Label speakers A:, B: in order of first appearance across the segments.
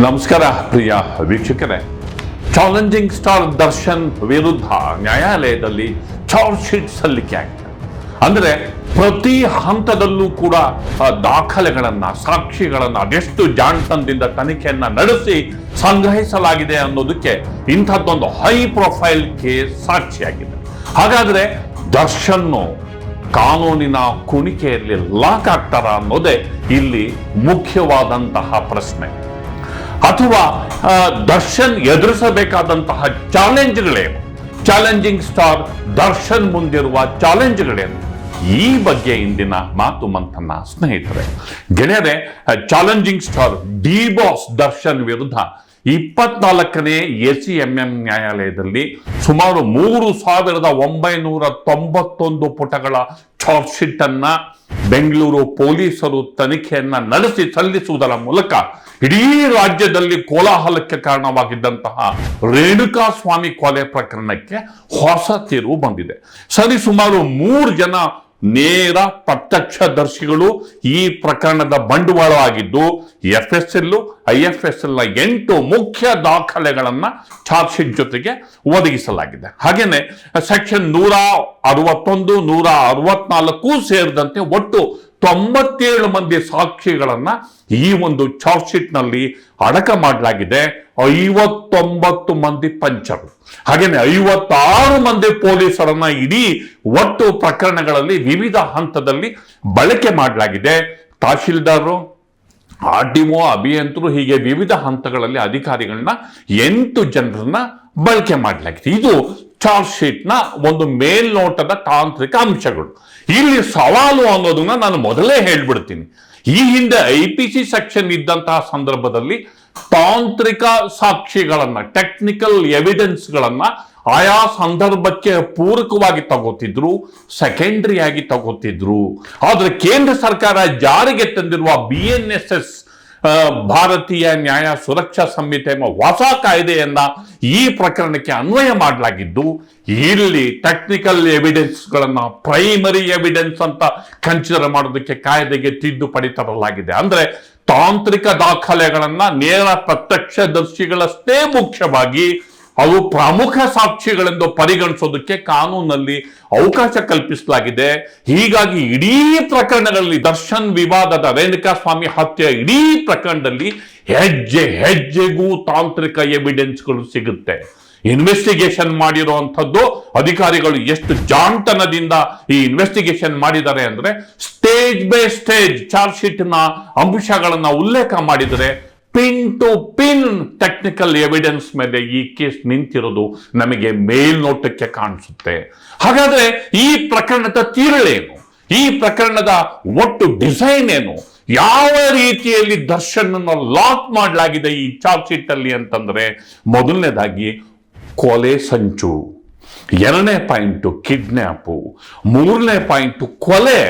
A: ನಮಸ್ಕಾರ ಪ್ರಿಯ ವೀಕ್ಷಕರೇ, challenging star Darshan ವಿರುದ್ಧ ನ್ಯಾಯಾಲಯದಲ್ಲಿ ಚಾರ್ಜ್ ಶೀಟ್ ಸಲ್ಲಿಕೆ ಆಗಿದೆ. ಅಂದರೆ ಪ್ರತಿ ಹಂತದಲ್ಲೂ ಕೂಡ ದಾಖಲೆಗಳನ್ನ, ಸಾಕ್ಷಿಗಳನ್ನ ಅದೆಷ್ಟು ಜಾಣತನದಿಂದ ತನಿಖೆಯನ್ನ ನಡೆಸಿ ಸಂಗ್ರಹಿಸಲಾಗಿದೆ ಅನ್ನೋದಕ್ಕೆ ಇಂಥದ್ದೊಂದು ಹೈ ಪ್ರೊಫೈಲ್ ಕೇಸ್ ಸಾಕ್ಷಿಯಾಗಿದೆ. ಹಾಗಾದ್ರೆ ದರ್ಶನ್ ಕಾನೂನಿನ ಕುಣಿಕೆಯಲ್ಲಿ ಲಾಕ್ ಆಗ್ತಾರ ಅನ್ನೋದೇ ಇಲ್ಲಿ ಮುಖ್ಯವಾದಂತಹ ಪ್ರಶ್ನೆ. ಅಥವಾ ದರ್ಶನ್ ಎದುರಿಸಬೇಕಾದಂತಹ ಚಾಲೆಂಜ್ಗಳೇನು, ಚಾಲೆಂಜಿಂಗ್ ಸ್ಟಾರ್ ದರ್ಶನ್ ಮುಂದಿರುವ ಚಾಲೆಂಜ್ಗಳೇನು, ಈ ಬಗ್ಗೆ ಇಂದಿನ ಮಾತು ಮಂಥನ. ಸ್ನೇಹಿತರೆ, ಗೆಳೆಯರೆ, challenging star D boss Darshan ವಿರುದ್ಧ 24ನೇ ACMM ನ್ಯಾಯಾಲಯದಲ್ಲಿ ಸುಮಾರು 3991 ಪುಟಗಳ ಚಾರ್ಜ್ ಶೀಟ್ ಅನ್ನ ಬೆಂಗಳೂರು ಪೊಲೀಸರು ತನಿಖೆಯನ್ನ ನಡೆಸಿ ಸಲ್ಲಿಸುವುದರ ಮೂಲಕ ಇಡೀ ರಾಜ್ಯದಲ್ಲಿ ಕೋಲಾಹಲಕ್ಕೆ ಕಾರಣವಾಗಿದ್ದಂತಹ ರೇಣುಕಾಸ್ವಾಮಿ ಕೊಲೆ ಪ್ರಕರಣಕ್ಕೆ ಹೊಸ ತಿರುವು ಬಂದಿದೆ. ಸರಿಸುಮಾರು 3 ಜನ ನೇರ ಪ್ರತ್ಯಕ್ಷದರ್ಶಿಗಳು ಈ ಪ್ರಕರಣದ ಬಂಡವಾಳವಾಗಿದ್ದು FSL, IFSL 8 ಮುಖ್ಯ ದಾಖಲೆಗಳನ್ನ ಚಾರ್ಜ್ ಶೀಟ್ ಜೊತೆಗೆ ಒದಗಿಸಲಾಗಿದೆ. ಹಾಗೇನೆ ಸೆಕ್ಷನ್ 161, 164 ಸೇರಿದಂತೆ ಒಟ್ಟು 97 ಮಂದಿ ಸಾಕ್ಷಿಗಳನ್ನ ಈ ಒಂದು ಚಾರ್ಜ್ ಶೀಟ್ ನಲ್ಲಿ ಅಡಕ ಮಾಡಲಾಗಿದೆ. 59 ಮಂದಿ ಪಂಚರು, ಹಾಗೇನೆ 56 ಮಂದಿ ಪೊಲೀಸರನ್ನ ಇಡೀ ಒಟ್ಟು ಪ್ರಕರಣಗಳಲ್ಲಿ ವಿವಿಧ ಹಂತದಲ್ಲಿ ಬಳಕೆ ಮಾಡಲಾಗಿದೆ. ತಹಶೀಲ್ದಾರರು, RDO, ಅಭಿಯಂತರು, ಹೀಗೆ ವಿವಿಧ ಹಂತಗಳಲ್ಲಿ ಅಧಿಕಾರಿಗಳನ್ನ 8 ಜನರನ್ನ ಬಳಕೆ ಮಾಡಲಾಗಿದೆ. ಇದು ಚಾರ್ಜ್ ಶೀಟ್ನ ಒಂದು ಮೇಲ್ನೋಟದ ತಾಂತ್ರಿಕ ಅಂಶಗಳು. ಇಲ್ಲಿ ಸವಾಲು ಅನ್ನೋದನ್ನ ನಾನು ಮೊದಲೇ ಹೇಳ್ಬಿಡ್ತೀನಿ. ಈ ಹಿಂದೆ IPC ಸೆಕ್ಷನ್ ಇದ್ದಂತಹ ಸಂದರ್ಭದಲ್ಲಿ ತಾಂತ್ರಿಕ ಸಾಕ್ಷಿಗಳನ್ನ, ಟೆಕ್ನಿಕಲ್ ಎವಿಡೆನ್ಸ್ಗಳನ್ನ ಆಯಾ ಸಂದರ್ಭಕ್ಕೆ ಪೂರಕವಾಗಿ ತಗೋತಿದ್ರು, ಸೆಕೆಂಡರಿ ಆಗಿ ತಗೋತಿದ್ರು. ಆದ್ರೆ ಕೇಂದ್ರ ಸರ್ಕಾರ ಜಾರಿಗೆ ತಂದಿರುವ BNSS ಭಾರತೀಯ ನ್ಯಾಯ ಸುರಕ್ಷಾ ಸಂಹಿತೆ ಎಂಬ ಹೊಸ ಕಾಯ್ದೆಯನ್ನ ಈ ಪ್ರಕರಣಕ್ಕೆ ಅನ್ವಯ ಮಾಡಲಾಗಿದ್ದು, ಇಲ್ಲಿ ಟೆಕ್ನಿಕಲ್ ಎವಿಡೆನ್ಸ್ಗಳನ್ನ ಪ್ರೈಮರಿ ಎವಿಡೆನ್ಸ್ ಅಂತ ಕನ್ಸಿಡರ್ ಮಾಡೋದಕ್ಕೆ ಕಾಯ್ದೆಗೆ ತಿದ್ದುಪಡಿ ತರಲಾಗಿದೆ. ಅಂದ್ರೆ ತಾಂತ್ರಿಕ ದಾಖಲೆಗಳನ್ನ ನೇರ ಪ್ರತ್ಯಕ್ಷದರ್ಶಿಗಳಷ್ಟೇ ಮುಖ್ಯವಾಗಿ ಅವು ಪ್ರಮುಖ ಸಾಕ್ಷಿಗಳೆಂದು ಪರಿಗಣಿಸೋದಕ್ಕೆ ಕಾನೂನಲ್ಲಿ ಅವಕಾಶ ಕಲ್ಪಿಸಲಾಗಿದೆ. ಹೀಗಾಗಿ ಇಡೀ ಪ್ರಕರಣಗಳಲ್ಲಿ, ದರ್ಶನ್ ವಿವಾದದ, ರೇಣುಕಾಸ್ವಾಮಿ ಹತ್ಯೆ ಇಡೀ ಪ್ರಕರಣದಲ್ಲಿ ಹೆಜ್ಜೆ ಹೆಜ್ಜೆಗೂ ತಾಂತ್ರಿಕ ಎವಿಡೆನ್ಸ್ಗಳು ಸಿಗುತ್ತೆ. ಇನ್ವೆಸ್ಟಿಗೇಷನ್ ಮಾಡಿರುವಂಥದ್ದು ಅಧಿಕಾರಿಗಳು ಎಷ್ಟು ಜಾಣತನದಿಂದ ಈ ಇನ್ವೆಸ್ಟಿಗೇಷನ್ ಮಾಡಿದ್ದಾರೆ ಅಂದ್ರೆ, ಸ್ಟೇಜ್ ಬೈ ಸ್ಟೇಜ್ ಚಾರ್ಜ್ ಶೀಟ್ನ ಅಂಶಗಳನ್ನ ಉಲ್ಲೇಖ ಮಾಡಿದರೆ pin to pin technical evidence ಮೇಲೆ ಈ ಕೇಸ್ ನಿಂತಿರೋದು ನಮಗೆ ಮೇಲ್ನೋಟಕ್ಕೆ ಕಾಣಿಸುತ್ತೆ. ಹಾಗಾದ್ರೆ ಈ ಪ್ರಕರಣದ ತಿರುಳೇನು, ಈ ಪ್ರಕರಣದ ಒಟ್ಟು ಡಿಸೈನ್ ಏನು, ಯಾವ ರೀತಿಯಲ್ಲಿ ದರ್ಶನ್ ಲಾಕ್ ಮಾಡಲಾಗಿದೆ ಈ ಚಾರ್ಜ್ ಶೀಟ್ ಅಲ್ಲಿ ಅಂತಂದ್ರೆ, ಮೊದಲನೇದಾಗಿ ಕೊಲೆ ಸಂಚು, 2ನೇ ಪಾಯಿಂಟು ಕಿಡ್ನ್ಯಾಪು, 3ನೇ ಪಾಯಿಂಟು ಕೊಲೆ,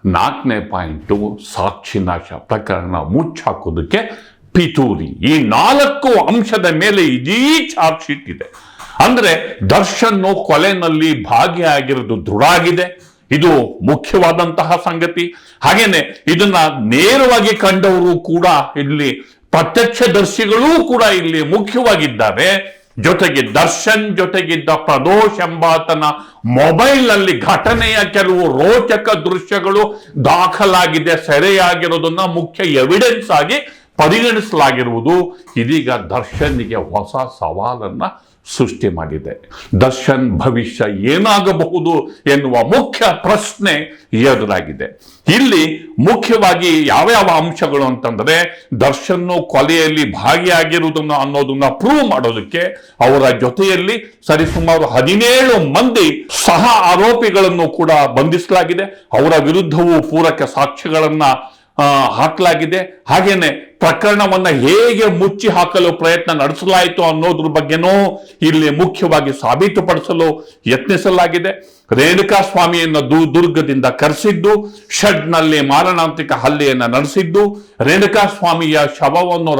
A: 4ನೇ ಪಾಯಿಂಟು ಸಾಕ್ಷಿ ನಾಶ, ಪ್ರಕರಣ ಮುಚ್ಚಾಕೋದಕ್ಕೆ ಪಿತೂರಿ. ಈ 4 ಅಂಶದ ಮೇಲೆ ಇಡೀ ಚಾರ್ಜ್ ಶೀಟ್ ಇದೆ. ಅಂದ್ರೆ ದರ್ಶನ್ ಕೊಲೆನಲ್ಲಿ ಭಾಗಿಯಾಗಿರೋದು ದೃಢ ಆಗಿದೆ. ಇದು ಮುಖ್ಯವಾದಂತಹ ಸಂಗತಿ. ಹಾಗೇನೆ ಇದನ್ನ ನೇರವಾಗಿ ಕಂಡವರು ಕೂಡ ಇಲ್ಲಿ, ಪ್ರತ್ಯಕ್ಷದರ್ಶಿಗಳೂ ಕೂಡ ಇಲ್ಲಿ ಮುಖ್ಯವಾಗಿದ್ದಾರೆ. ಜೊತೆಗೆ ದರ್ಶನ್ ಜೊತೆಗಿದ್ದ ಪ್ರದೋಷ್ ಎಂಬಾತನ ಮೊಬೈಲ್ ನಲ್ಲಿ ಘಟನೆಯ ಕೆಲವು ರೋಚಕ ದೃಶ್ಯಗಳು ದಾಖಲಾಗಿದೆ, ಸೆರೆಯಾಗಿರೋದನ್ನ ಮುಖ್ಯ ಎವಿಡೆನ್ಸ್ ಆಗಿ ಪರಿಗಣಿಸಲಾಗಿರುವುದು ಇದೀಗ ದರ್ಶನ್ಗೆ ಹೊಸ ಸವಾಲನ್ನ ಸೃಷ್ಟಿ ಮಾಡಿದೆ. ದರ್ಶನ್ ಭವಿಷ್ಯ ಏನಾಗಬಹುದು ಎನ್ನುವ ಮುಖ್ಯ ಪ್ರಶ್ನೆ ಎದುರಾಗಿದೆ. ಇಲ್ಲಿ ಮುಖ್ಯವಾಗಿ ಯಾವ್ಯಾವ ಅಂಶಗಳು ಅಂತಂದ್ರೆ, ದರ್ಶನ್ ಕೊಲೆಯಲ್ಲಿ ಭಾಗಿಯಾಗಿರುವುದನ್ನು ಅನ್ನೋದನ್ನ ಪ್ರೂವ್ ಮಾಡೋದಕ್ಕೆ ಅವರ ಜೊತೆಯಲ್ಲಿ ಸರಿಸುಮಾರು 17 ಮಂದಿ ಸಹ ಆರೋಪಿಗಳನ್ನು ಕೂಡ ಬಂಧಿಸಲಾಗಿದೆ. ಅವರ ವಿರುದ್ಧವೂ ಪೂರಕ ಸಾಕ್ಷ್ಯಗಳನ್ನ ಹಾಕಲಾಗಿದೆ. ಹಾಗೇನೆ ಪ್ರಕರಣವನ್ನ ಹೇಗೆ ಮುಚ್ಚಿ ಹಾಕಲು ಪ್ರಯತ್ನ ನಡೆಸಲಾಯಿತು ಅನ್ನೋದ್ರ ಬಗ್ಗೆನೂ ಇಲ್ಲಿ ಮುಖ್ಯವಾಗಿ ಸಾಬೀತುಪಡಿಸಲು ಯತ್ನಿಸಲಾಗಿದೆ. ರೇಣುಕಾಸ್ವಾಮಿಯನ್ನು ದುರ್ಗದಿಂದ ಕರೆಸಿದ್ದು, ಶೆಡ್ ನಲ್ಲಿ ಮಾರಣಾಂತಿಕ ಹಲ್ಲೆಯನ್ನ ನಡೆಸಿದ್ದು, ರೇಣುಕಾಸ್ವಾಮಿಯ ಶವವನ್ನು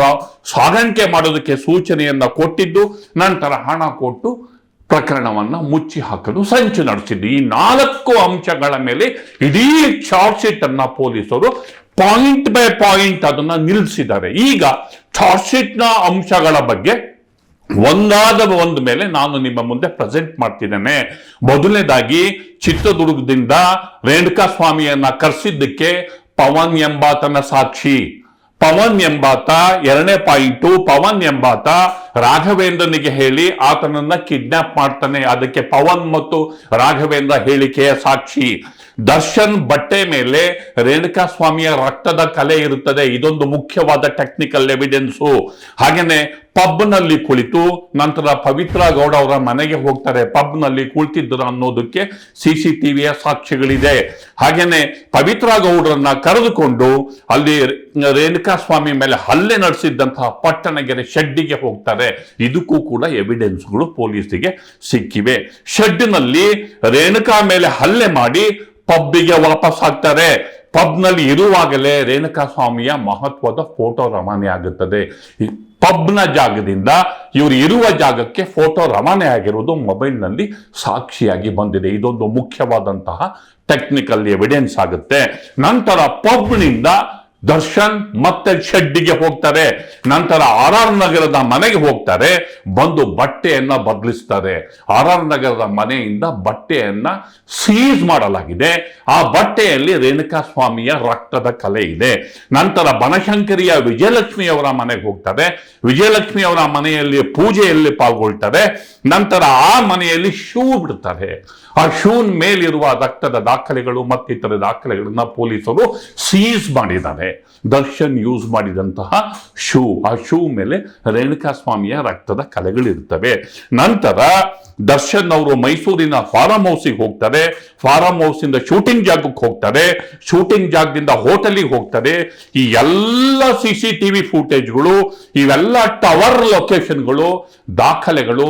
A: ಸಾಗಾಣಿಕೆ ಮಾಡೋದಕ್ಕೆ ಸೂಚನೆಯನ್ನ ಕೊಟ್ಟಿದ್ದು, ನಂತರ ಹಣ ಕೊಟ್ಟು ಪ್ರಕರಣವನ್ನ ಮುಚ್ಚಿ ಹಾಕಲು ಸಂಚು ನಡೆಸಿದ್ದು. ಈ 4 ಅಂಶಗಳ ಮೇಲೆ ಇಡೀ ಚಾರ್ಜ್ ಶೀಟ್ ಅನ್ನ ಪೊಲೀಸರು ಪಾಯಿಂಟ್ ಬೈ ಪಾಯಿಂಟ್ ಅದನ್ನ ನಿಲ್ಲಿಸಿದ್ದಾರೆ. ಈಗ ಚಾರ್ಜ್ ಶೀಟ್ ನ ಅಂಶಗಳ ಬಗ್ಗೆ ಒಂದಾದ ಒಂದು ಮೇಲೆ ನಾನು ನಿಮ್ಮ ಮುಂದೆ ಪ್ರೆಸೆಂಟ್ ಮಾಡ್ತಿದ್ದೇನೆ. ಮೊದಲನೇದಾಗಿ ಚಿತ್ರದುರ್ಗದಿಂದ ರೇಣುಕಾ ಸ್ವಾಮಿಯನ್ನ ಕರೆಸಿದ್ದಕ್ಕೆ ಪವನ್ ಎಂಬಾತನ ಸಾಕ್ಷಿ. ಪವನ್ ಎಂಬಾತ, ಎರಡನೇ ಪಾಯಿಂಟು, ಪವನ್ ಎಂಬಾತ ರಾಘವೇಂದ್ರನಿಗೆ ಹೇಳಿ ಆತನನ್ನ ಕಿಡ್ನಾಪ್ ಮಾಡ್ತಾನೆ. ಅದಕ್ಕೆ ಪವನ್ ಮತ್ತು ರಾಘವೇಂದ್ರ ಹೇಳಿಕೆಯ ಸಾಕ್ಷಿ. ದರ್ಶನ್ ಬಟ್ಟೆ ಮೇಲೆ ರೇಣುಕಾ ಸ್ವಾಮಿಯ ರಕ್ತದ ಕಲೆ ಇರುತ್ತದೆ, ಇದೊಂದು ಮುಖ್ಯವಾದ ಟೆಕ್ನಿಕಲ್ ಎವಿಡೆನ್ಸು. ಹಾಗೇನೆ ಪಬ್ ನಲ್ಲಿ ಕುಳಿತು ನಂತರ ಪವಿತ್ರ ಗೌಡ ಅವರ ಮನೆಗೆ ಹೋಗ್ತಾರೆ. ಪಬ್ ನಲ್ಲಿ ಕುಳಿತಿದ್ದರು ಅನ್ನೋದಕ್ಕೆ CCTVಯ ಸಾಕ್ಷಿಗಳಿದೆ. ಹಾಗೇನೆ ಪವಿತ್ರ ಗೌಡರನ್ನ ಕರೆದುಕೊಂಡು ಅಲ್ಲಿ ರೇಣುಕಾ ಸ್ವಾಮಿ ಮೇಲೆ ಹಲ್ಲೆ ನಡೆಸಿದ್ದಂತಹ ಪಟ್ಟಣಗೆರೆ ಶೆಡ್ಡಿಗೆ ಹೋಗ್ತಾರೆ. ಇದಕ್ಕೂ ಕೂಡ ಎವಿಡೆನ್ಸ್ಗಳು ಪೊಲೀಸರಿಗೆ ಸಿಕ್ಕಿವೆ. ಶೆಡ್ನಲ್ಲಿ ರೇಣುಕಾ ಮೇಲೆ ಹಲ್ಲೆ ಮಾಡಿ ಪಬ್ಬಿಗೆ ವಾಪಸ್ ಆಗ್ತಾರೆ. ಪಬ್ ನಲ್ಲಿ ಇರುವಾಗಲೇ ರೇಣುಕಾ ಸ್ವಾಮಿಯ ಮಹತ್ವದ ಫೋಟೋ ರವಾನೆ ಆಗುತ್ತದೆ. ಪಬ್ನ ಜಾಗದಿಂದ ಇವರು ಇರುವ ಜಾಗಕ್ಕೆ ಫೋಟೋ ರವಾನೆ ಆಗಿರುವುದು ಮೊಬೈಲ್ ನಲ್ಲಿ ಸಾಕ್ಷಿಯಾಗಿ ಬಂದಿದೆ. ಇದೊಂದು ಮುಖ್ಯವಾದಂತಹ ಟೆಕ್ನಿಕಲ್ ಎವಿಡೆನ್ಸ್ ಆಗುತ್ತೆ. ನಂತರ ಪಬ್ನಿಂದ ದರ್ಶನ್ ಮತ್ತೆ ಶೆಡ್ಡಿಗೆ ಹೋಗ್ತಾರೆ. ನಂತರ RR ನಗರದ ಮನೆಗೆ ಹೋಗ್ತಾರೆ. ಬಂದು ಬಟ್ಟೆಯನ್ನ ಬದಲಿಸ್ತಾರೆ. RR ನಗರದ ಮನೆಯಿಂದ ಬಟ್ಟೆಯನ್ನ ಸೀಸ್ ಮಾಡಲಾಗಿದೆ. ಆ ಬಟ್ಟೆಯಲ್ಲಿ ರೇಣುಕಾ ಸ್ವಾಮಿಯ ರಕ್ತದ ಕಲೆ ಇದೆ. ನಂತರ ಬನಶಂಕರಿಯ ವಿಜಯಲಕ್ಷ್ಮಿ ಅವರ ಮನೆಗೆ ಹೋಗ್ತಾರೆ. ವಿಜಯಲಕ್ಷ್ಮಿ ಅವರ ಮನೆಯಲ್ಲಿ ಪೂಜೆಯಲ್ಲಿ ಪಾಲ್ಗೊಳ್ತಾರೆ. ನಂತರ ಆ ಮನೆಯಲ್ಲಿ ಶೂ ಬಿಡ್ತಾರೆ. ಆ ಶೂನ್ ಮೇಲಿರುವ ರಕ್ತದ ದಾಖಲೆಗಳು ಮತ್ತಿತರ ದಾಖಲೆಗಳನ್ನ ಪೊಲೀಸರು ಸೀಸ್ ಮಾಡಿದ್ದಾರೆ. ದರ್ಶನ್ ಯೂಸ್ ಮಾಡಿದಂತಹ ಶೂ, ಆ ಶೂ ಮೇಲೆ ರೇಣುಕಾ ಸ್ವಾಮಿಯ ರಕ್ತದ ಕಲೆಗಳಿರ್ತವೆ. ನಂತರ ದರ್ಶನ್ ಅವರು ಮೈಸೂರಿನ ಫಾರಂ ಹೌಸಿಗೆ ಹೋಗ್ತಾರೆ. ಫಾರಂ ಹೌಸ್ ಇಂದ ಶೂಟಿಂಗ್ ಜಾಗಕ್ಕೆ ಹೋಗ್ತಾರೆ. ಶೂಟಿಂಗ್ ಜಾಗದಿಂದ ಹೋಟೆಲಿಗೆ ಹೋಗ್ತಾರೆ. ಈ ಎಲ್ಲ CCTV ಫೂಟೇಜ್ಗಳು, ಇವೆಲ್ಲ ಟವರ್ ಲೊಕೇಶನ್ಗಳು, ದಾಖಲೆಗಳು,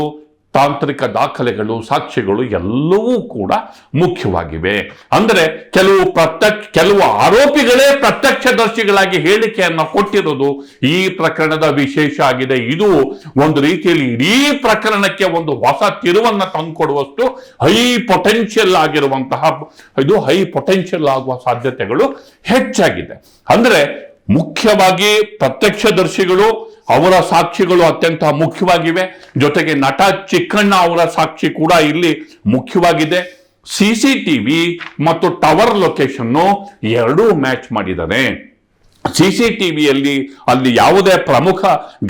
A: ತಾಂತ್ರಿಕ ದಾಖಲೆಗಳು, ಸಾಕ್ಷ್ಯಗಳು ಎಲ್ಲವೂ ಕೂಡ ಮುಖ್ಯವಾಗಿವೆ. ಅಂದರೆ ಕೆಲವು ಆರೋಪಿಗಳೇ ಪ್ರತ್ಯಕ್ಷದರ್ಶಿಗಳಾಗಿ ಹೇಳಿಕೆಯನ್ನ ಕೊಟ್ಟಿರೋದು ಈ ಪ್ರಕರಣದ ವಿಶೇಷ ಆಗಿದೆ. ಇದು ಒಂದು ರೀತಿಯಲ್ಲಿ ಇಡೀ ಪ್ರಕರಣಕ್ಕೆ ಒಂದು ಹೊಸ ತಿರುವನ್ನ ತಂದುಕೊಡುವಷ್ಟು ಹೈ ಪೊಟೆನ್ಷಿಯಲ್ ಆಗಿರುವಂತಹ, ಇದು ಹೈ ಪೊಟೆನ್ಷಿಯಲ್ ಆಗುವ ಸಾಧ್ಯತೆಗಳು ಹೆಚ್ಚಾಗಿದೆ. ಅಂದ್ರೆ ಮುಖ್ಯವಾಗಿ ಪ್ರತ್ಯಕ್ಷದರ್ಶಿಗಳು, ಅವರ ಸಾಕ್ಷಿಗಳು ಅತ್ಯಂತ ಮುಖ್ಯವಾಗಿವೆ. ಜೊತೆಗೆ ನಟ ಚಿಕ್ಕಣ್ಣ ಅವರ ಸಾಕ್ಷಿ ಕೂಡ ಇಲ್ಲಿ ಮುಖ್ಯವಾಗಿದೆ. CCTV ಮತ್ತು ಟವರ್ ಲೊಕೇಶನ್ ಎರಡೂ ಮ್ಯಾಚ್ ಮಾಡಿದ್ದಾರೆ. CCTVಯಲ್ಲಿ ಅಲ್ಲಿ ಯಾವುದೇ ಪ್ರಮುಖ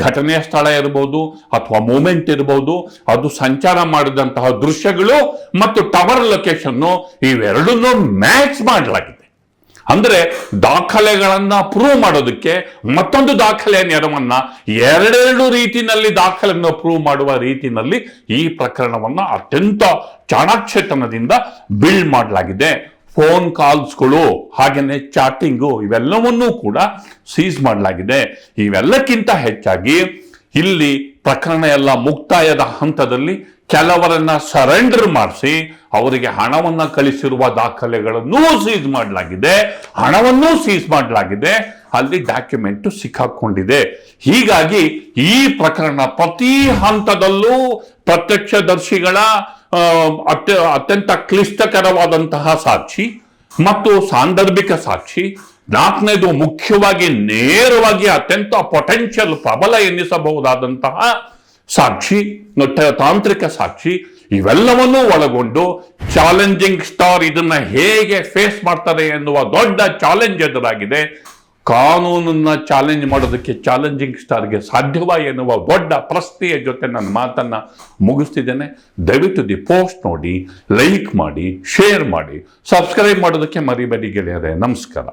A: ಘಟನೆಯ ಸ್ಥಳ ಇರಬಹುದು ಅಥವಾ ಮೂಮೆಂಟ್ ಇರಬಹುದು, ಅದು ಸಂಚಾರ ಮಾಡಿದಂತಹ ದೃಶ್ಯಗಳು ಮತ್ತು ಟವರ್ ಲೊಕೇಶನ್ ಇವೆರಡನ್ನೂ ಮ್ಯಾಚ್ ಮಾಡಲಾಗಿದೆ. ಅಂದ್ರೆ ದಾಖಲೆಗಳನ್ನ ಪ್ರೂವ್ ಮಾಡೋದಕ್ಕೆ ಮತ್ತೊಂದು ದಾಖಲೆಯ ನೆರವನ್ನ ಎರಡೆರಡು ರೀತಿಯಲ್ಲಿ ದಾಖಲೆಯನ್ನು ಪ್ರೂವ್ ಮಾಡುವ ರೀತಿಯಲ್ಲಿ ಈ ಪ್ರಕರಣವನ್ನ ಅತ್ಯಂತ ಚಾಣಾಕ್ಷತನದಿಂದ ಬಿಲ್ಡ್ ಮಾಡಲಾಗಿದೆ. ಫೋನ್ ಕಾಲ್ಸ್ಗಳು ಹಾಗೇನೆ ಚಾಟಿಂಗು ಇವೆಲ್ಲವನ್ನೂ ಕೂಡ ಸೀಸ್ ಮಾಡಲಾಗಿದೆ. ಇವೆಲ್ಲಕ್ಕಿಂತ ಹೆಚ್ಚಾಗಿ ಇಲ್ಲಿ ಪ್ರಕರಣ ಎಲ್ಲ ಮುಕ್ತಾಯದ ಹಂತದಲ್ಲಿ ಕೆಲವರನ್ನ ಸರೆಂಡರ್ ಮಾಡಿಸಿ ಅವರಿಗೆ ಹಣವನ್ನ ಕಳಿಸಿರುವ ದಾಖಲೆಗಳನ್ನು ಸೀಸ್ ಮಾಡಲಾಗಿದೆ. ಹಣವನ್ನೂ ಸೀಸ್ ಮಾಡಲಾಗಿದೆ. ಅಲ್ಲಿ ಡಾಕ್ಯುಮೆಂಟ್ ಸಿಕ್ಕಾಕೊಂಡಿದೆ. ಹೀಗಾಗಿ ಈ ಪ್ರಕರಣ ಪ್ರತಿ ಹಂತದಲ್ಲೂ ಪ್ರತ್ಯಕ್ಷದರ್ಶಿಗಳ ಅತ್ಯಂತ ಕ್ಲಿಷ್ಟಕರವಾದಂತಹ ಸಾಕ್ಷಿ ಮತ್ತು ಸಾಂದರ್ಭಿಕ ಸಾಕ್ಷಿ, ನಾಲ್ಕನೇದು ಮುಖ್ಯವಾಗಿ ನೇರವಾಗಿ ಅತ್ಯಂತ ಪೊಟೆನ್ಷಿಯಲ್ ಪ್ರಬಲ ಎನ್ನಿಸಬಹುದಾದಂತಹ ಸಾಕ್ಷಿ, ತಾಂತ್ರಿಕ ಸಾಕ್ಷಿ, ಇವೆಲ್ಲವನ್ನೂ ಒಳಗೊಂಡು ಚಾಲೆಂಜಿಂಗ್ ಸ್ಟಾರ್ ಇದನ್ನ ಹೇಗೆ ಫೇಸ್ ಮಾಡ್ತಾರೆ ಎನ್ನುವ ದೊಡ್ಡ ಚಾಲೆಂಜ್ ಎದುರಾಗಿದೆ. ಕಾನೂನನ್ನ ಚಾಲೆಂಜ್ ಮಾಡೋದಕ್ಕೆ ಚಾಲೆಂಜಿಂಗ್ ಸ್ಟಾರ್ಗೆ ಸಾಧ್ಯವಾ ಎನ್ನುವ ದೊಡ್ಡ ಪ್ರಶ್ನೆಯ ಜೊತೆ ನನ್ನ ಮಾತನ್ನ ಮುಗಿಸ್ತಿದ್ದೇನೆ. ದಯವಿಟ್ಟು ದಿ ಪೋಸ್ಟ್ ನೋಡಿ, ಲೈಕ್ ಮಾಡಿ, ಶೇರ್ ಮಾಡಿ, ಸಬ್ಸ್ಕ್ರೈಬ್ ಮಾಡೋದಕ್ಕೆ ಮರಿಬೇಡಿ ಗೆಳೆಯರೇ. ನಮಸ್ಕಾರ.